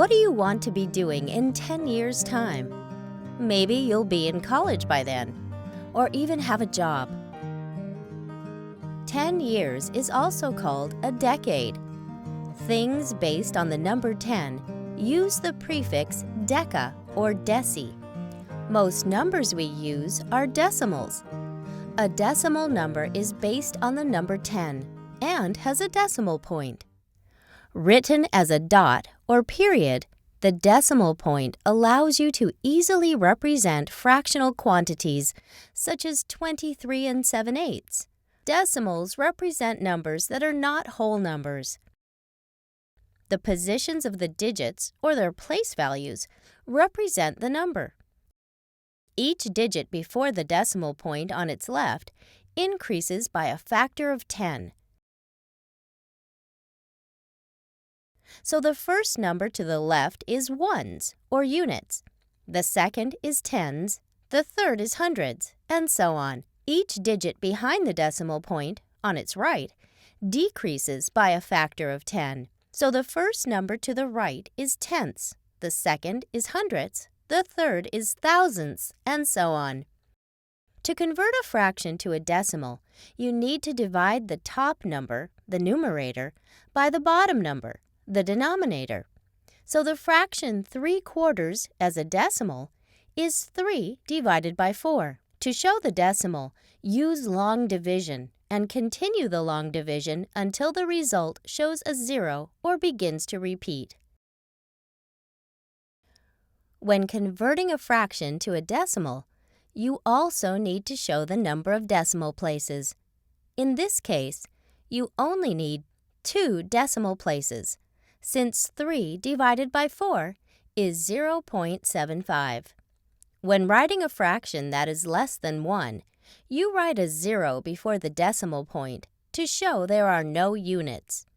What do you want to be doing in 10 years' time? Maybe you'll be in college by then, or even have a job. 10 years is also called a decade. Things based on the number 10 use the prefix deca or deci. Most numbers we use are decimals. A decimal number is based on the number 10 and has a decimal point. Written as a dot or period, the decimal point allows you to easily represent fractional quantities such as 23 7/8. Decimals represent numbers that are not whole numbers. The positions of the digits, or their place values, represent the number. Each digit before the decimal point on its left increases by a factor of 10. So the first number to the left is ones, or units. The second is tens, the third is hundreds, and so on. Each digit behind the decimal point, on its right, decreases by a factor of 10. So the first number to the right is tenths, the second is hundredths, the third is thousandths, and so on. To convert a fraction to a decimal, you need to divide the top number, the numerator, by the bottom number, the denominator. So the fraction 3/4 as a decimal is 3 divided by 4. To show the decimal, use long division and continue the long division until the result shows a 0 or begins to repeat. When converting a fraction to a decimal, you also need to show the number of decimal places. In this case, you only need 2 decimal places, since 3 divided by 4 is 0.75. When writing a fraction that is less than 1, you write a 0 before the decimal point to show there are no units.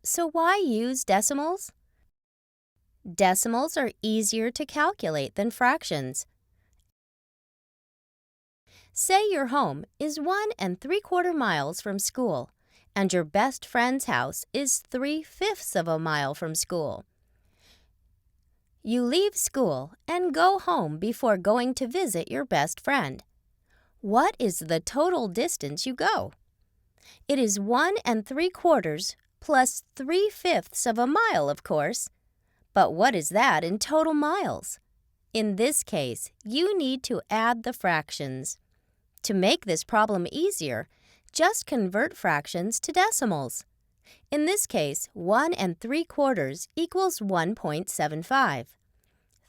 So why use decimals? Decimals are easier to calculate than fractions. Say your home is 1 3/4 miles from school, and your best friend's house is 3/5 of a mile from school. You leave school and go home before going to visit your best friend. What is the total distance you go? It is 1 3/4 plus 3/5 of a mile, of course. But what is that in total miles? In this case, you need to add the fractions. To make this problem easier, just convert fractions to decimals. In this case, 1 3/4 equals 1.75.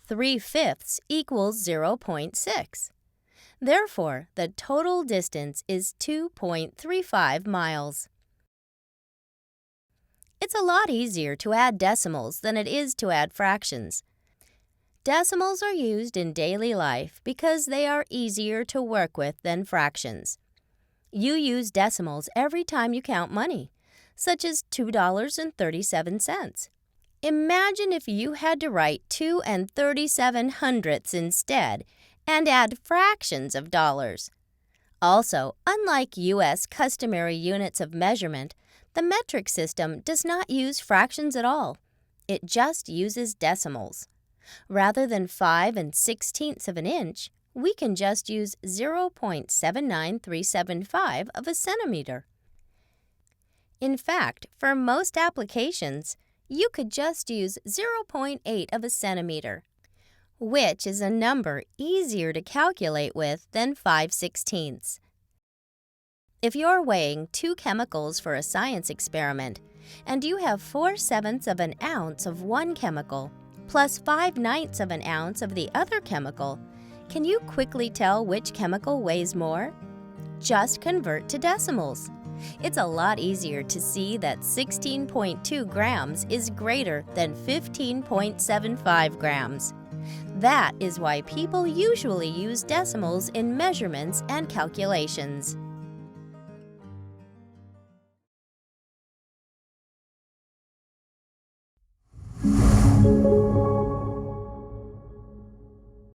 3/5 equals 0.6. Therefore, the total distance is 2.35 miles. It's a lot easier to add decimals than it is to add fractions. Decimals are used in daily life because they are easier to work with than fractions. You use decimals every time you count money, such as $2.37. Imagine if you had to write 2 37/100ths instead and add fractions of dollars. Also, unlike U.S. customary units of measurement, the metric system does not use fractions at all. It just uses decimals. Rather than 5 1/16 of an inch, we can just use 0.79375 of a centimeter. In fact, for most applications, you could just use 0.8 of a centimeter, which is a number easier to calculate with than 5/16. If you're weighing 2 chemicals for a science experiment, and you have 4/7 of an ounce of one chemical plus 5/9 of an ounce of the other chemical, can you quickly tell which chemical weighs more? Just convert to decimals. It's a lot easier to see that 16.2 grams is greater than 15.75 grams. That is why people usually use decimals in measurements and calculations.